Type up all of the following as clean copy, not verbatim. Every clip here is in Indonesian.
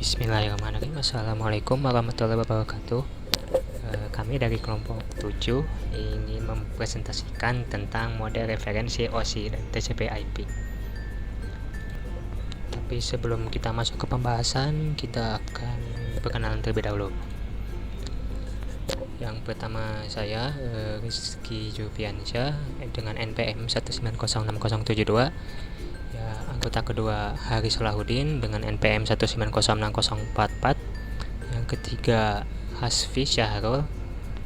Bismillahirrahmanirrahim. Assalamualaikum warahmatullahi wabarakatuh. Kami dari kelompok 7 ingin mempresentasikan tentang model referensi OSI dan TCP/IP. Tapi sebelum kita masuk ke pembahasan, kita akan perkenalan terlebih dahulu. Yang pertama saya Rizky Jufiansyah dengan NPM 1906072. Anggota kedua Hari Solahuddin dengan NPM 1906044. Yang ketiga Hasfi Syahrul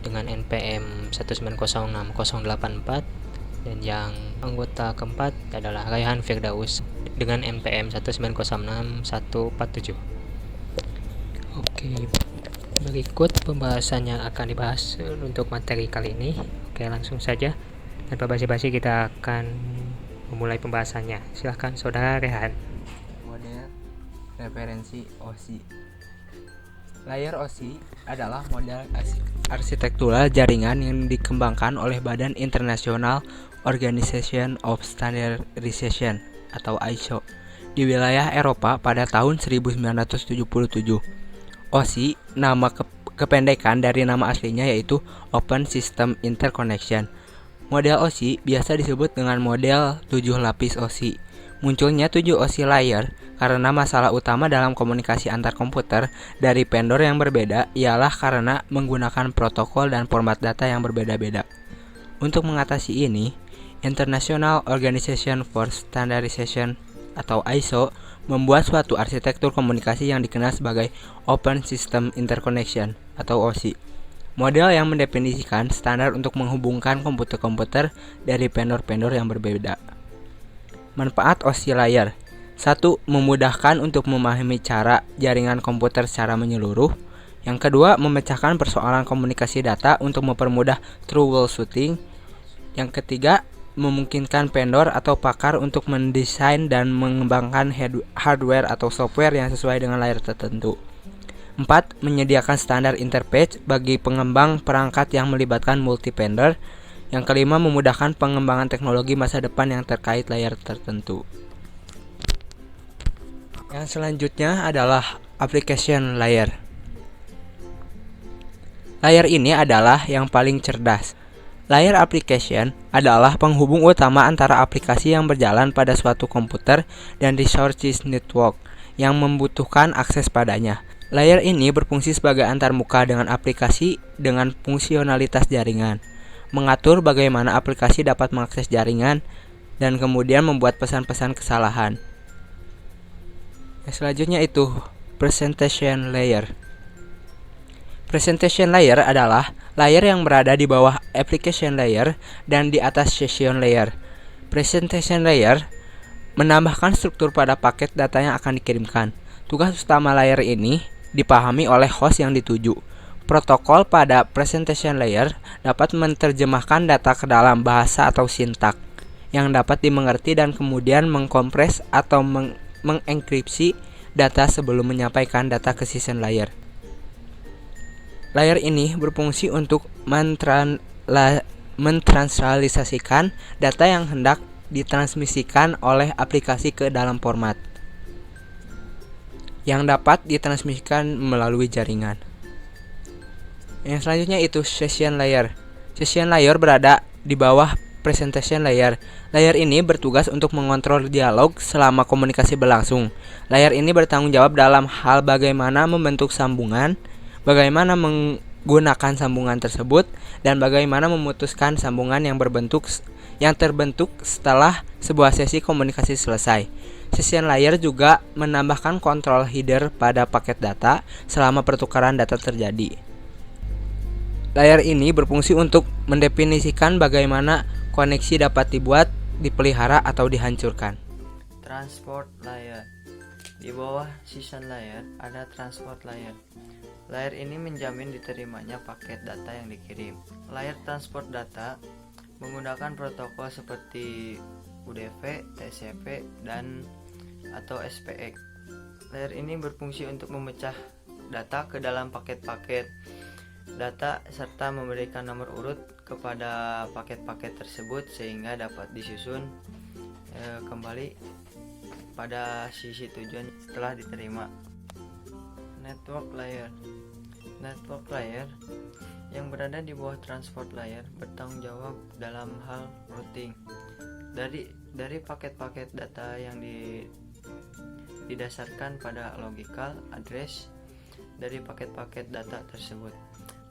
dengan NPM 1906084. Dan yang anggota keempat adalah Raihan Firdaus dengan NPM 1906147. Oke, berikut pembahasannya akan dibahas untuk materi kali ini. Oke, langsung saja tanpa basa-basi kita akan memulai pembahasannya. Silahkan Saudara Rehan. Model referensi OSI. Layer OSI adalah model arsitektural jaringan yang dikembangkan oleh Badan International Organization of Standardization atau ISO di wilayah Eropa pada tahun 1977. OSI nama kependekan dari nama aslinya yaitu Open System Interconnection. Model OSI biasa disebut dengan model 7 lapis OSI. Munculnya 7 OSI layer karena masalah utama dalam komunikasi antar komputer dari vendor yang berbeda ialah karena menggunakan protokol dan format data yang berbeda-beda. Untuk mengatasi ini, International Organization for Standardization atau ISO membuat suatu arsitektur komunikasi yang dikenal sebagai Open System Interconnection atau OSI. Model yang mendefinisikan standar untuk menghubungkan komputer-komputer dari vendor-vendor yang berbeda. Manfaat OSI layer. 1. Memudahkan untuk memahami cara jaringan komputer secara menyeluruh. Yang kedua, memecahkan persoalan komunikasi data untuk mempermudah troubleshooting. Yang ketiga, memungkinkan vendor atau pakar untuk mendesain dan mengembangkan hardware atau software yang sesuai dengan layer tertentu. 4. Menyediakan standar interface bagi pengembang perangkat yang melibatkan multi-vendor. Yang kelima, memudahkan pengembangan teknologi masa depan yang terkait layar tertentu. Yang selanjutnya adalah application layer. Layer ini adalah yang paling cerdas. Layer application adalah penghubung utama antara aplikasi yang berjalan pada suatu komputer dan resources network yang membutuhkan akses padanya. Layer ini berfungsi sebagai antarmuka dengan aplikasi dengan fungsionalitas jaringan, mengatur bagaimana aplikasi dapat mengakses jaringan, dan kemudian membuat pesan-pesan kesalahan. Yang selanjutnya itu presentation layer. Presentation layer adalah layer yang berada di bawah application layer dan di atas session layer. Presentation layer menambahkan struktur pada paket data yang akan dikirimkan. Tugas utama layer ini dipahami oleh host yang dituju. Protokol pada presentation layer dapat menerjemahkan data ke dalam bahasa atau sintak yang dapat dimengerti dan kemudian mengkompres atau mengenkripsi data sebelum menyampaikan data ke session layer. Layer ini berfungsi untuk mentranslasikan data yang hendak ditransmisikan oleh aplikasi ke dalam format yang dapat ditransmisikan melalui jaringan. Yang selanjutnya itu session layer. Session layer berada di bawah presentation layer. Layer ini bertugas untuk mengontrol dialog selama komunikasi berlangsung. Layer ini bertanggung jawab dalam hal bagaimana membentuk sambungan, bagaimana menggunakan sambungan tersebut, dan bagaimana memutuskan sambungan yang terbentuk setelah sebuah sesi komunikasi selesai. Session layer juga menambahkan kontrol header pada paket data selama pertukaran data terjadi. Layer ini berfungsi untuk mendefinisikan bagaimana koneksi dapat dibuat, dipelihara, atau dihancurkan. Transport layer. Di bawah session layer ada transport layer. Layer ini menjamin diterimanya paket data yang dikirim. Layer transport data menggunakan protokol seperti UDP, TCP, dan atau SPX. Layer ini berfungsi untuk memecah data ke dalam paket-paket data serta memberikan nomor urut kepada paket-paket tersebut sehingga dapat disusun kembali pada sisi tujuan setelah diterima. Network layer. Network layer yang berada di bawah transport layer bertanggung jawab dalam hal routing dari paket-paket data yang didasarkan pada logical address dari paket-paket data tersebut.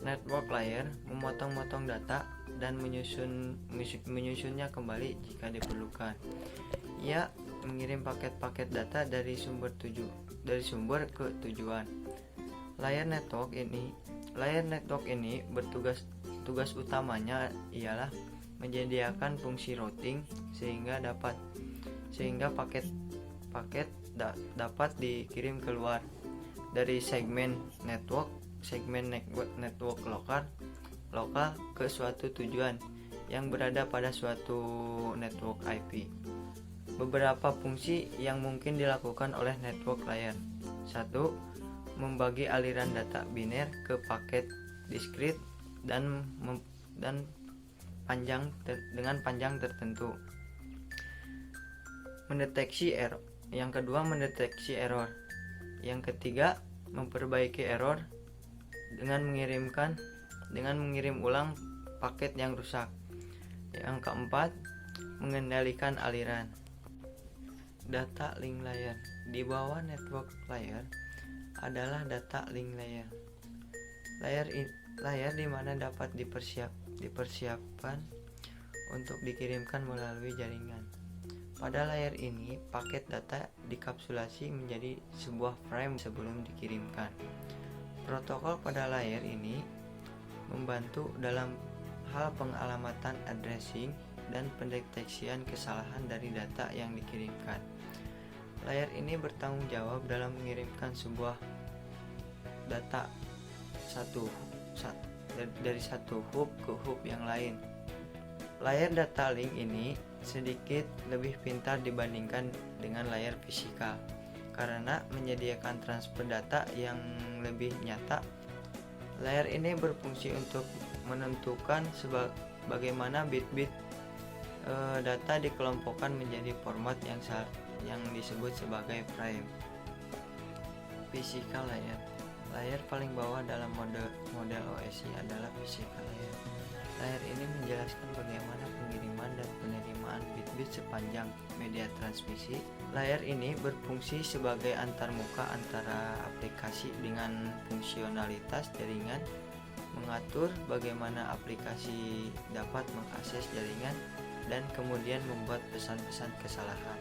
Network layer memotong-motong data dan menyusunnya kembali jika diperlukan. Ia mengirim paket-paket data dari sumber ke tujuan. Layar network ini tugas utamanya ialah menyediakan fungsi routing sehingga paket dapat dikirim keluar dari segmen network lokal ke suatu tujuan yang berada pada suatu network IP. Beberapa fungsi yang mungkin dilakukan oleh network layer. 1. Membagi aliran data biner ke paket diskrit dengan panjang tertentu. Mendeteksi error. Yang kedua, mendeteksi error. Yang ketiga, memperbaiki error dengan mengirim ulang paket yang rusak. Yang keempat, mengendalikan aliran. Data link layer. Di bawah network layer adalah data link layer. Layar di mana dapat dipersiapkan untuk dikirimkan melalui jaringan. Pada layar ini, paket data dikapsulasi menjadi sebuah frame sebelum dikirimkan. Protokol pada layar ini membantu dalam hal pengalamatan addressing dan pendeteksian kesalahan dari data yang dikirimkan. Layar ini bertanggung jawab dalam mengirimkan sebuah data dari satu hub ke hub yang lain. Layar data link ini sedikit lebih pintar dibandingkan dengan layar fisikal karena menyediakan transfer data yang lebih nyata. Layar ini berfungsi untuk menentukan bagaimana bit-bit data dikelompokkan menjadi format yang disebut sebagai frame. Physical layer. Layar paling bawah dalam model OSI adalah physical layer. Layar ini menjelaskan bagaimana pengiriman dan penerimaan bit-bit sepanjang media transmisi. Layar ini berfungsi sebagai antarmuka antara aplikasi dengan fungsionalitas jaringan, mengatur bagaimana aplikasi dapat mengakses jaringan, dan kemudian membuat pesan-pesan kesalahan.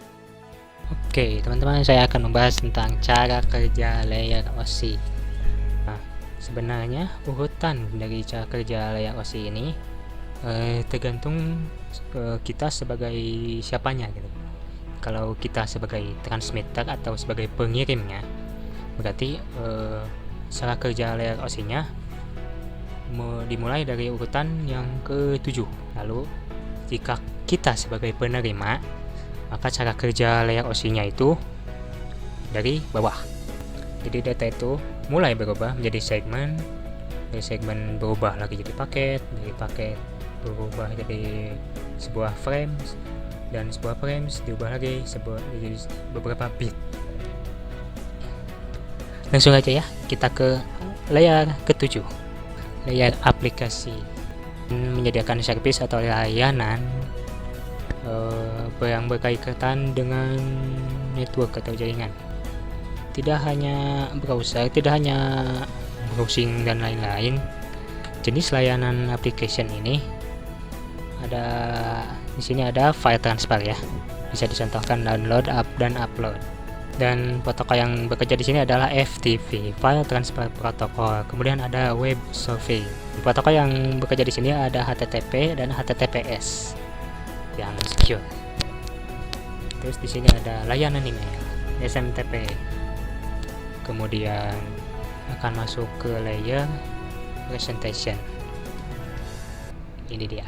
Oke, teman-teman, saya akan membahas tentang cara kerja layer OSI. Nah, sebenarnya urutan dari cara kerja layer OSI ini tergantung kita sebagai siapanya gitu. Kalau kita sebagai transmitter atau sebagai pengirimnya, berarti cara kerja layer OSI-nya dimulai dari urutan yang ke-7. Lalu jika kita sebagai penerima, maka cara kerja layer OSI-nya itu dari bawah. Jadi data itu mulai berubah menjadi segmen, dari segmen berubah lagi jadi paket, dari paket berubah jadi sebuah frames, dan sebuah frames diubah lagi jadi beberapa bit. Langsung aja ya, kita ke layer ke-7, layer aplikasi. Menyediakan servis atau layanan yang berkaitan dengan network atau jaringan. Tidak hanya browser, tidak hanya browsing dan lain-lain. Jenis layanan application ini di sini ada file transfer ya. Bisa dicontohkan download, dan upload. Dan protokol yang bekerja di sini adalah FTP, File Transfer Protocol. Kemudian ada web surfing. Protokol yang bekerja di sini ada HTTP dan HTTPS yang secure. Terus di sini ada layanan email, SMTP. Kemudian akan masuk ke layer presentation. Ini dia.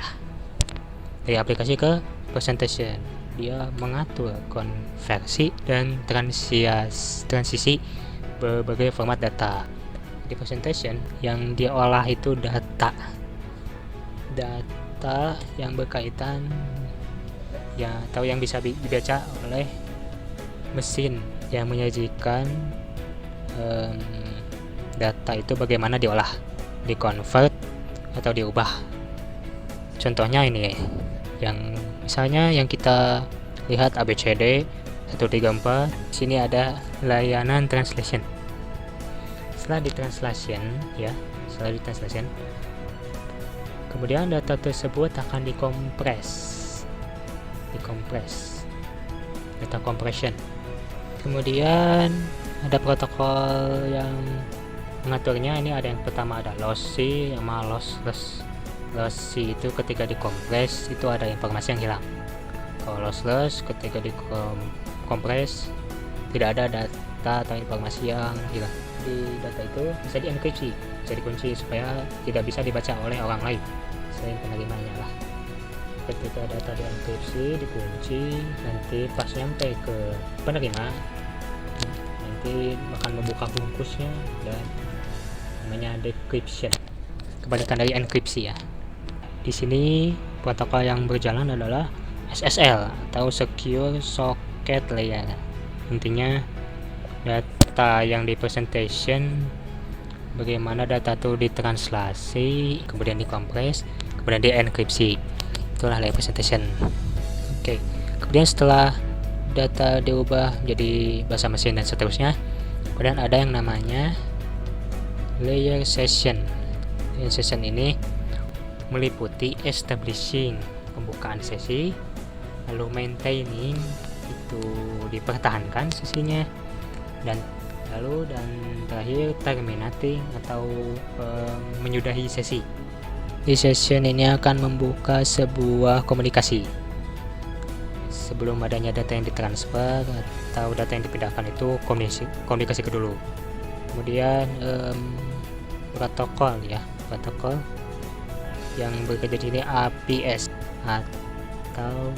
Dari aplikasi ke presentation, dia mengatur konversi dan transisi berbagai format data. Di presentation yang dia olah itu data yang berkaitan ya, atau yang bisa dibaca oleh mesin yang menyajikan data itu bagaimana diolah, dikonvert atau diubah. Contohnya ini yang misalnya yang kita lihat ABCD 134, sini ada layanan translation. Setelah ditranslation ya, kemudian data tersebut akan dikompres, data compression. Kemudian ada protokol yang mengaturnya. Ini ada yang pertama ada lossy sama lossless. Lossy itu ketika dikompres itu ada informasi yang hilang. Kalau lossless ketika dikompres tidak ada data atau informasi yang hilang. Di data itu bisa dienkripsi, bisa dikunci supaya tidak bisa dibaca oleh orang lain selain penerimanya lah. Ketika data dienkripsi, dikunci, nanti pas nyampe ke penerima nanti akan membuka bungkusnya dan namanya decryption, kebalikan dari enkripsi ya. Di sini protokol yang berjalan adalah SSL atau Secure Socket Layer. Intinya data yang di presentation, bagaimana data itu ditranslasi, kemudian dikompres, kemudian dienkripsi. Itulah layer presentation. Oke. Kemudian setelah data diubah menjadi bahasa mesin dan seterusnya, kemudian ada yang namanya layer session. Layer session ini meliputi establishing, pembukaan sesi, lalu maintaining, itu dipertahankan sesinya, dan terakhir terminating atau menyudahi sesi. Di session ini akan membuka sebuah komunikasi. Sebelum adanya data yang ditransfer atau data yang dipindahkan itu komunikasi dulu. Kemudian protokol yang bekerja di sini APS atau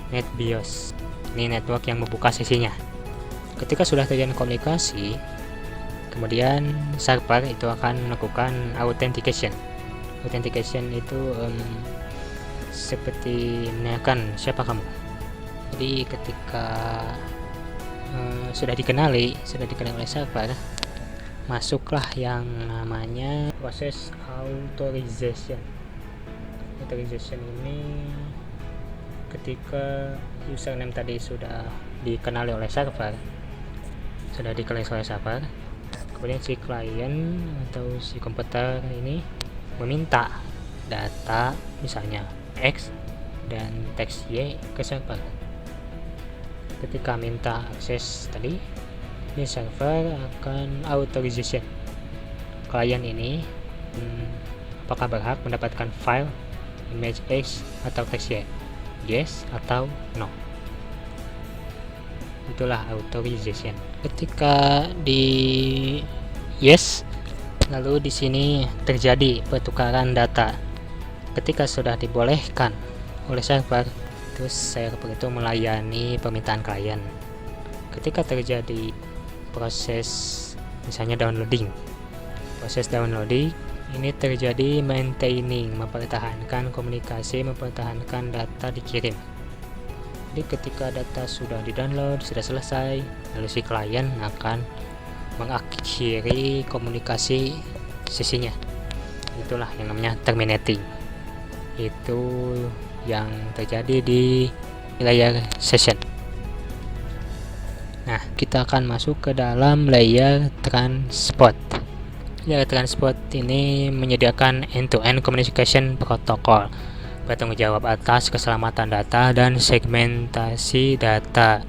NetBIOS. Ini network yang membuka sesinya. Ketika sudah terjadi komunikasi, kemudian server itu akan melakukan authentication. Authentication itu seperti menanyakan siapa kamu. Jadi ketika sudah dikenali oleh server, masuklah yang namanya proses authorization. Authorization ini ketika username tadi sudah dikenali oleh server, kemudian si klien atau si komputer ini meminta data misalnya X dan teks Y ke server. Ketika minta akses tadi, ini server akan authorization klien ini apakah berhak mendapatkan file image X atau teks Y, yes atau no. Itulah authorization. Ketika di yes, lalu di sini terjadi pertukaran data. Ketika sudah dibolehkan oleh server, terus server itu melayani permintaan klien. Ketika terjadi proses misalnya downloading, ini terjadi maintaining, mempertahankan komunikasi, mempertahankan data dikirim. Jadi ketika data sudah di-download, sudah selesai, lalu si klien akan mengakhiri komunikasi sesinya. Itulah yang namanya terminating. Itu yang terjadi di layer session. Nah, kita akan masuk ke dalam layer transport. Layer transport ini menyediakan end-to-end communication protocol, bertanggung jawab atas keselamatan data dan segmentasi data.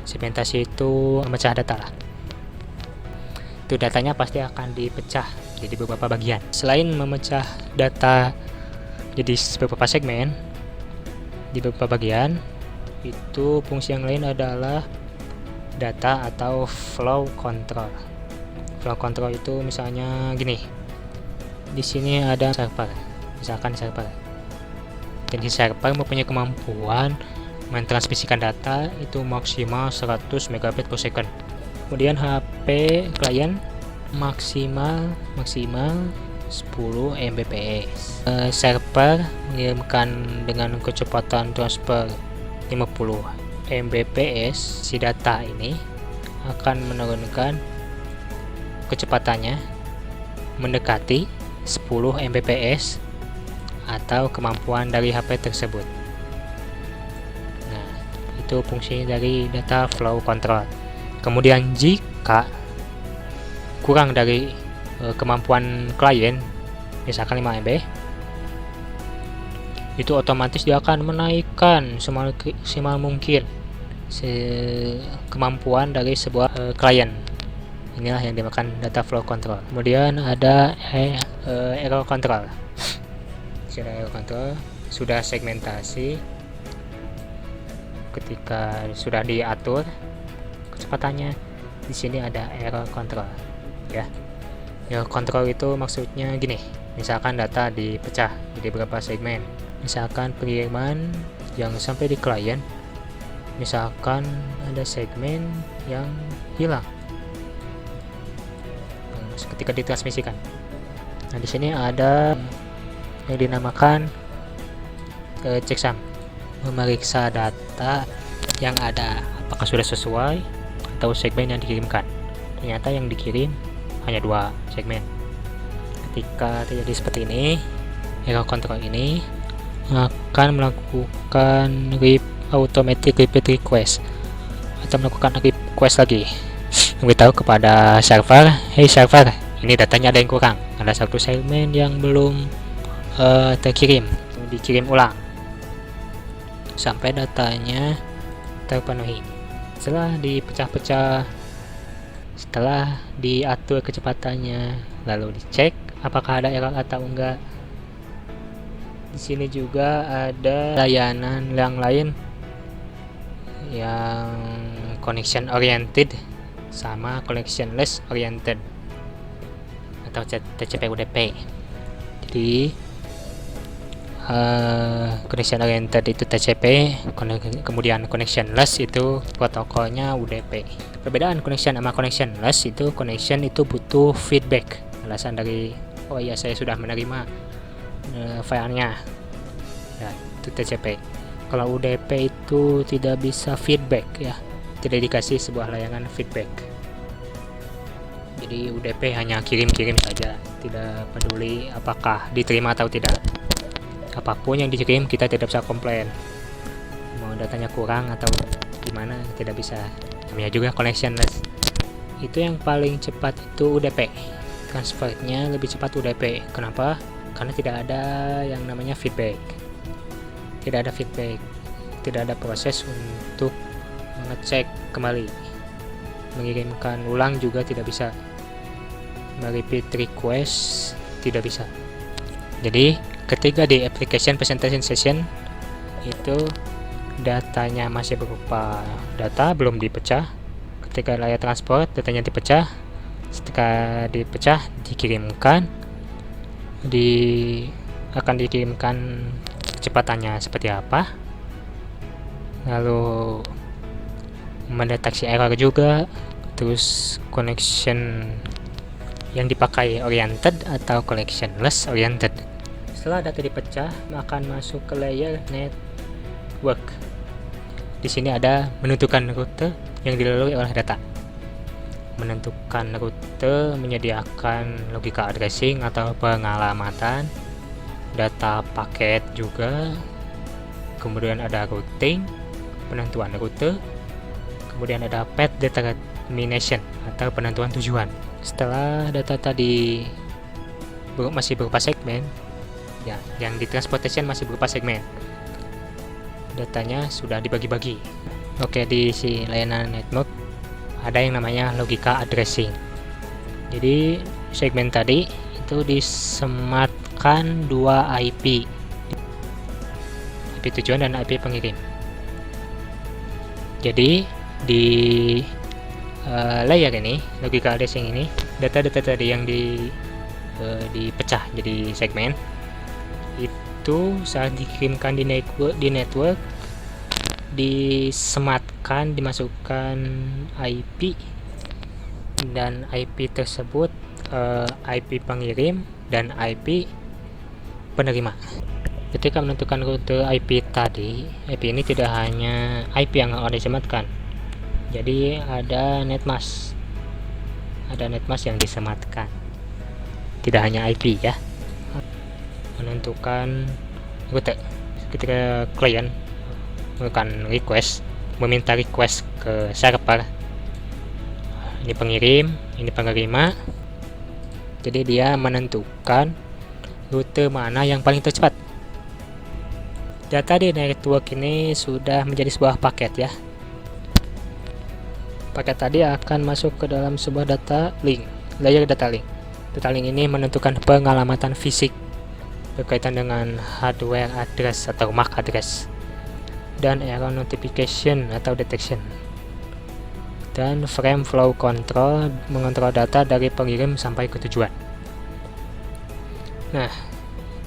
Segmentasi itu memecah data lah. Itu datanya pasti akan dipecah jadi beberapa bagian. Selain memecah data jadi beberapa segmen di beberapa bagian, itu fungsi yang lain adalah data atau flow control. Flow control itu misalnya gini. Di sini ada server. Misalkan server. Jadi server mempunyai kemampuan mentransmisikan data itu maksimal 100 megabit per second. Kemudian HP klien maksimal 10 Mbps. Server mengirimkan dengan kecepatan transfer 50 Mbps. Si data ini akan menurunkan kecepatannya mendekati 10 Mbps atau kemampuan dari HP tersebut. Nah, itu fungsi dari data flow control. Kemudian jika kurang dari kemampuan klien, misalkan 5 MB, itu otomatis dia akan menaikkan semaksimal mungkin kemampuan dari sebuah klien. Inilah yang dimakan data flow control. Kemudian ada error control. Sudah error control, sudah segmentasi. Ketika sudah diatur kecepatannya, di sini ada error control, ya. Error control itu maksudnya gini. Misalkan data dipecah jadi beberapa segmen. Misalkan pengiriman yang sampai di klien, misalkan ada segmen yang hilang ketika ditransmisikan. Nah, di sini ada yang dinamakan checksum, memeriksa data yang ada apakah sudah sesuai atau segmen yang dikirimkan. Ternyata yang dikirim hanya 2 segmen. Ketika terjadi seperti ini, error control ini akan melakukan automatic repeat request atau melakukan request lagi, memberitahu kepada server, hey server, ini datanya ada yang kurang, ada satu segmen yang belum terkirim, dikirim ulang sampai datanya terpenuhi. Setelah dipecah-pecah, setelah diatur kecepatannya, lalu dicek apakah ada error atau enggak. Di sini juga ada layanan yang lain yang connection oriented sama connectionless oriented atau TCP UDP. Jadi connection oriented itu TCP, kemudian connectionless itu protokolnya UDP. Perbedaan connection sama connectionless itu, connection itu butuh feedback, alasan dari oh iya saya sudah menerima filenya, ya, itu TCP. Kalau UDP itu tidak bisa feedback, ya, tidak dikasih sebuah layanan feedback. Jadi UDP hanya kirim-kirim saja, tidak peduli apakah diterima atau tidak. Apapun yang dikirim kita tidak bisa komplain, mau datanya kurang atau gimana tidak bisa. Namanya juga connectionless. Itu yang paling cepat itu UDP, transfernya lebih cepat UDP. Kenapa? Karena tidak ada yang namanya feedback, tidak ada feedback, tidak ada proses untuk mengecek kembali, mengirimkan ulang juga tidak bisa, repeat request tidak bisa. Jadi ketika di application presentation session itu datanya masih berupa data belum dipecah, ketika layar transport datanya dipecah, ketika dipecah dikirimkan, akan dikirimkan kecepatannya seperti apa, lalu mendeteksi error juga, terus connection yang dipakai oriented atau connectionless oriented. Setelah data dipecah akan masuk ke layer network. Di sini ada menentukan rute yang dilalui oleh data, menentukan rute, menyediakan logika addressing atau pengalamatan, data paket juga, kemudian ada routing, penentuan rute, kemudian ada path determination atau penentuan tujuan. Setelah data tadi masih berupa segmen, ya, yang di transportation masih berupa segmen, datanya sudah dibagi-bagi. Oke, di si layanan network ada yang namanya logika addressing. Jadi segmen tadi itu disematkan 2 IP tujuan dan IP pengirim. Jadi di layer ini, logika addressing ini, data-data tadi yang dipecah jadi segmen itu saat dikirimkan di network disematkan, dimasukkan IP, dan IP tersebut IP pengirim dan IP penerima. Ketika menentukan rute IP tadi, IP ini tidak hanya IP yang harus disematkan, jadi ada netmask, ada netmask yang disematkan. Tidak hanya IP ya. Menentukan rute ketika klien melakukan meminta request ke server. Ini pengirim, ini penerima. Jadi dia menentukan rute mana yang paling tercepat. Data di network ini sudah menjadi sebuah paket ya. Paket tadi akan masuk ke dalam sebuah data link, layer data link. Data link ini menentukan pengalamatan fisik berkaitan dengan hardware address atau MAC address, dan error notification atau detection, dan frame flow control mengontrol data dari pengirim sampai ke tujuan. Nah,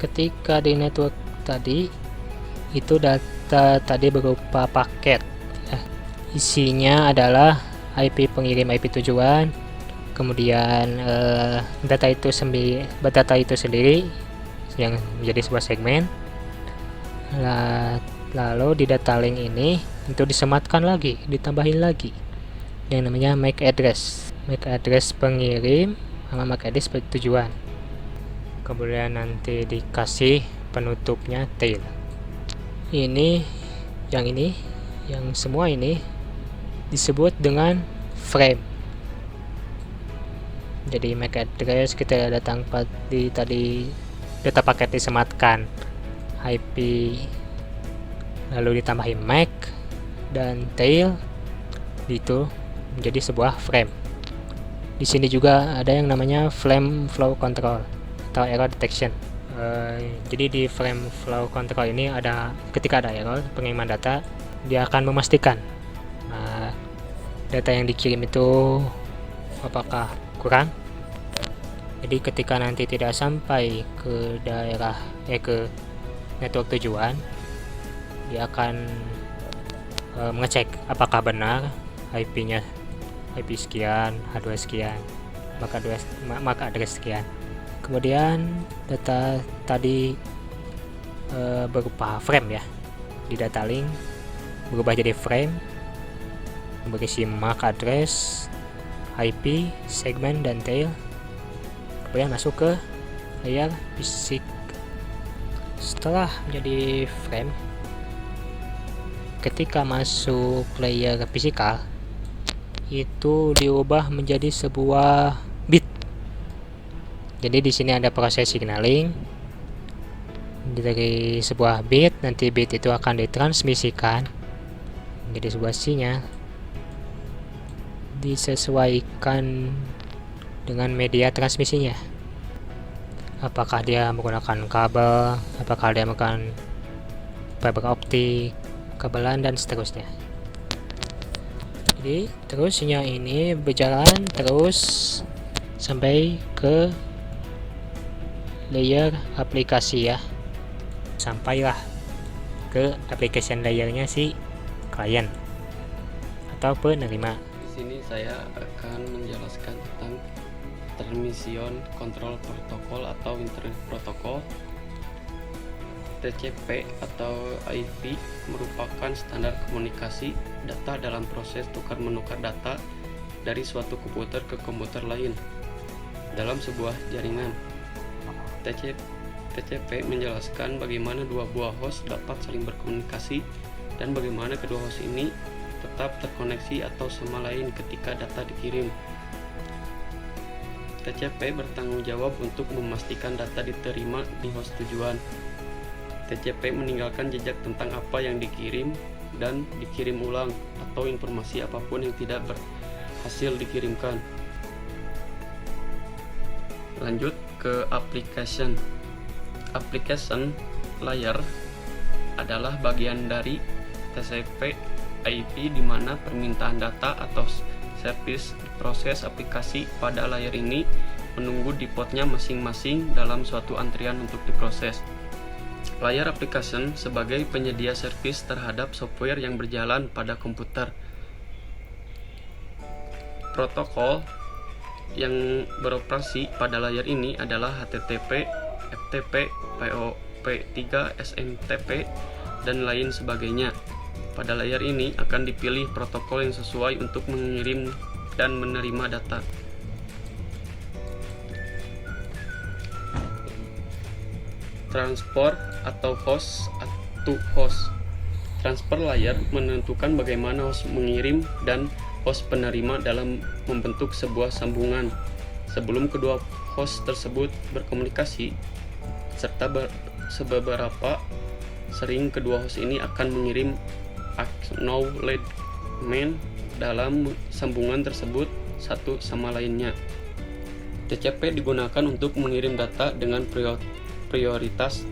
ketika di network tadi itu data tadi berupa paket ya. Isinya adalah IP pengirim, IP tujuan, kemudian data itu sendiri yang menjadi sebuah segmen. Lalu di data link ini itu disematkan lagi, ditambahin lagi yang namanya MAC address pengirim sama MAC address tujuan. Kemudian nanti dikasih penutupnya tail. Yang semua ini disebut dengan frame. Jadi MAC address kita datang tadi data paket disematkan IP, lalu ditambahin MAC dan tail, itu menjadi sebuah frame. Di sini juga ada yang namanya frame flow control atau error detection. Jadi di frame flow control ini ketika ada error pengiriman data, dia akan memastikan data yang dikirim itu apakah kurang. Jadi ketika nanti tidak sampai ke ke network tujuan, dia akan mengecek apakah benar IP-nya IP sekian, hardware sekian, MAC address sekian. Kemudian data tadi berupa frame ya, di data link berubah jadi frame, berisi MAC address, IP, segmen, dan tail. Kemudian masuk ke layer fisik. Setelah menjadi frame, ketika masuk layer fisikal itu diubah menjadi sebuah bit. Jadi di sini ada proses signaling dari sebuah bit, nanti bit itu akan ditransmisikan menjadi sebuah sinyal, disesuaikan dengan media transmisinya. Apakah dia menggunakan kabel, apakah dia menggunakan fiber optik, kabelan, dan seterusnya. Jadi terus sinyal ini berjalan terus sampai ke layer aplikasi ya, sampailah ke application layernya si klien atau penerima. Di sini saya akan menjelaskan tentang Transmission Control Protocol atau Internet Protocol. TCP atau IP merupakan standar komunikasi data dalam proses tukar-menukar data dari suatu komputer ke komputer lain dalam sebuah jaringan. TCP menjelaskan bagaimana dua buah host dapat saling berkomunikasi dan bagaimana kedua host ini tetap terkoneksi atau sama lain ketika data dikirim. TCP bertanggung jawab untuk memastikan data diterima di host tujuan. TCP meninggalkan jejak tentang apa yang dikirim dan dikirim ulang atau informasi apapun yang tidak berhasil dikirimkan. Lanjut ke application. Application layer adalah bagian dari TCP IP di mana permintaan data atau service proses aplikasi pada layer ini menunggu di portnya masing-masing dalam suatu antrian untuk diproses. Layer application sebagai penyedia servis terhadap software yang berjalan pada komputer. Protokol yang beroperasi pada layer ini adalah HTTP, FTP, POP3, SMTP, dan lain sebagainya. Pada layer ini akan dipilih protokol yang sesuai untuk mengirim dan menerima data. transport atau host to host. Transfer layer menentukan bagaimana host mengirim dan host penerima dalam membentuk sebuah sambungan. Sebelum kedua host tersebut berkomunikasi, serta seberapa sering kedua host ini akan mengirim acknowledgement dalam sambungan tersebut satu sama lainnya. TCP digunakan untuk mengirim data dengan prioritas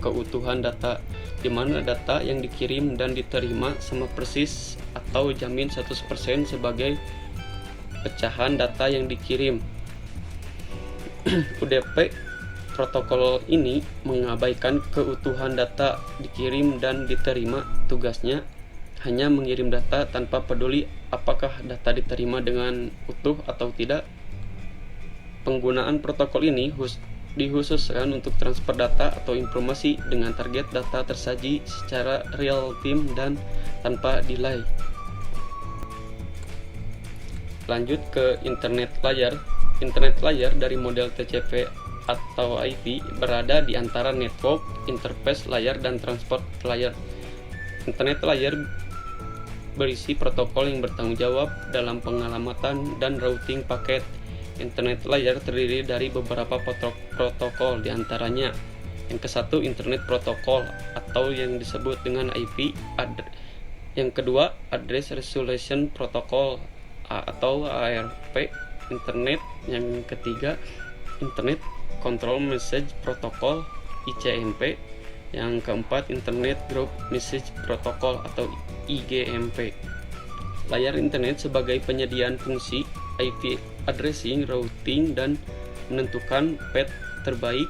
keutuhan data, di mana data yang dikirim dan diterima sama persis atau jamin 100% sebagai pecahan data yang dikirim. UDP protokol ini mengabaikan keutuhan data dikirim dan diterima. Tugasnya hanya mengirim data tanpa peduli apakah data diterima dengan utuh atau tidak. Penggunaan protokol ini dikhususkan untuk transfer data atau informasi dengan target data tersaji secara real time dan tanpa delay. Lanjut ke internet layer. Internet layer dari model TCP atau IP berada di antara network, interface layer, dan transport layer. Internet layer berisi protokol yang bertanggung jawab dalam pengalamatan dan routing paket. Internet layer terdiri dari beberapa protokol, diantaranya yang ke-1 Internet Protocol atau yang disebut dengan IP. Yang kedua Address Resolution Protocol atau ARP Internet. Yang ketiga Internet Control Message Protocol ICMP. Yang keempat Internet Group Message Protocol atau IGMP. Layar internet sebagai penyediaan fungsi IP addressing, routing, dan menentukan path terbaik.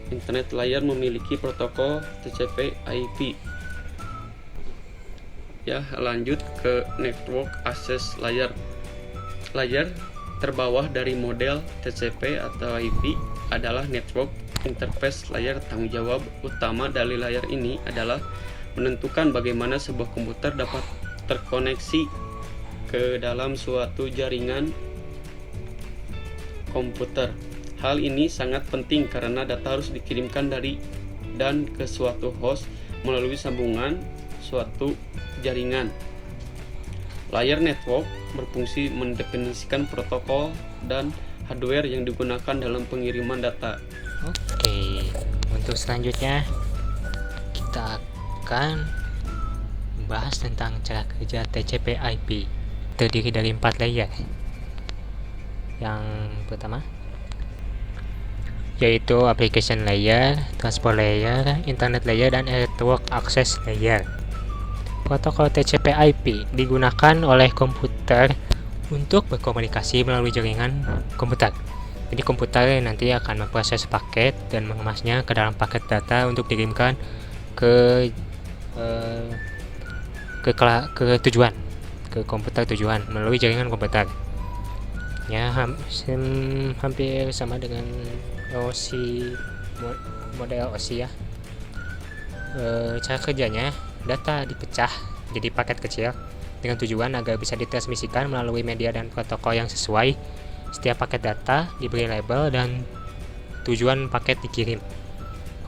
Internet layer memiliki protokol TCP IP. Ya, lanjut ke network access layer. Layer terbawah dari model TCP atau IP adalah network interface layer. Tanggung jawab utama dari layer ini adalah menentukan bagaimana sebuah komputer dapat terkoneksi ke dalam suatu jaringan komputer. Hal ini sangat penting karena data harus dikirimkan dari dan ke suatu host melalui sambungan suatu jaringan. Layer network berfungsi mendefinisikan protokol dan hardware yang digunakan dalam pengiriman data. Oke, untuk selanjutnya kita akan membahas tentang cara kerja TCP/IP. Terdiri dari 4 layer. Yang pertama yaitu application layer, transport layer, internet layer, dan network access layer. Protokol TCP/IP digunakan oleh komputer untuk berkomunikasi melalui jaringan komputer. Jadi komputer nanti akan memproses paket dan mengemasnya ke dalam paket data untuk dikirimkan ke tujuan, ke komputer tujuan melalui jaringan komputer. Ya, hampir sama dengan OSI, model OSI ya. Cara kerjanya, data dipecah jadi paket kecil dengan tujuan agar bisa ditransmisikan melalui media dan protokol yang sesuai. Setiap paket data diberi label dan tujuan paket dikirim.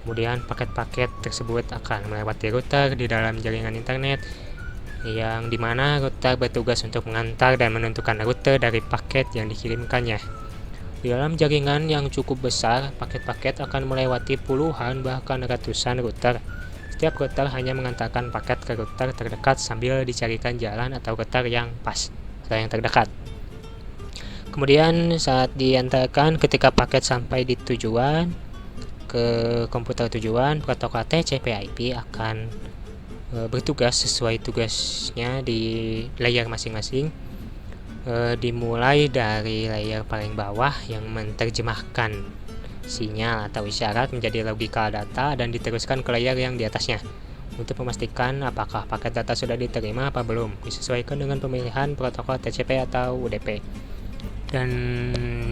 Kemudian paket-paket tersebut akan melewati router di dalam jaringan internet, yang dimana router bertugas untuk mengantar dan menentukan rute dari paket yang dikirimkannya. Di dalam jaringan yang cukup besar, paket-paket akan melewati puluhan bahkan ratusan router. Setiap router hanya mengantarkan paket ke router terdekat sambil dicarikan jalan atau router yang pas atau yang terdekat. Kemudian saat diantarkan, ketika paket sampai di tujuan, ke komputer tujuan, protokol TCP/IP akan bertugas sesuai tugasnya di layer masing-masing. Dimulai dari layer paling bawah yang menerjemahkan sinyal atau isyarat menjadi logika data dan diteruskan ke layer yang di atasnya untuk memastikan apakah paket data sudah diterima apa belum, disesuaikan dengan pemilihan protokol TCP atau UDP. Dan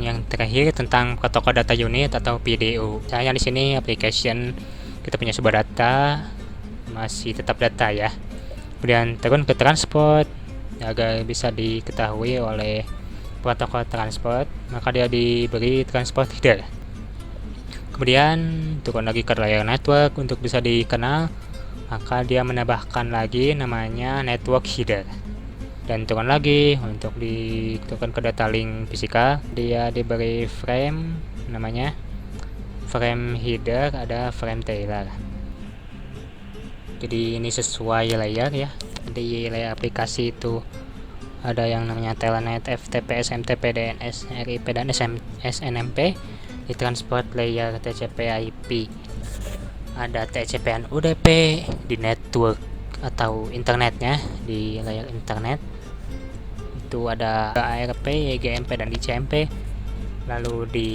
yang terakhir tentang protokol data unit atau PDU. Saya di sini application, kita punya sebuah data masih tetap data ya. Kemudian turun ke transport agar bisa diketahui oleh protokol transport, maka dia diberi transport header. Kemudian turun lagi ke layer network untuk bisa dikenal, maka dia menambahkan lagi namanya network header. Dan turun lagi untuk diturunkan ke data link fisikal, dia diberi frame, namanya frame header, ada frame trailer. Jadi ini sesuai layer ya. Di layer aplikasi itu ada yang namanya Telnet, FTP, SMTP, DNS, RIP, dan SNMP. Di transport layer TCP/IP ada TCP dan UDP. Di network atau internetnya, di layer internet itu ada ARP, YGMP, dan ICMP. Lalu di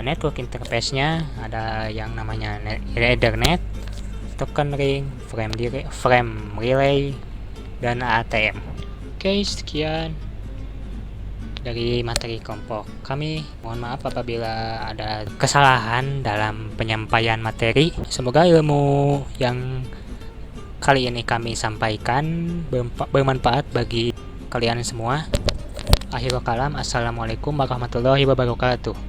network interface-nya ada yang namanya Ethernet, token ring, frame relay, dan ATM. Oke, sekian dari materi kelompok kami. Mohon maaf apabila ada kesalahan dalam penyampaian materi. Semoga ilmu yang kali ini kami sampaikan bermanfaat bagi kalian semua. Akhirul kalam, assalamualaikum warahmatullahi wabarakatuh.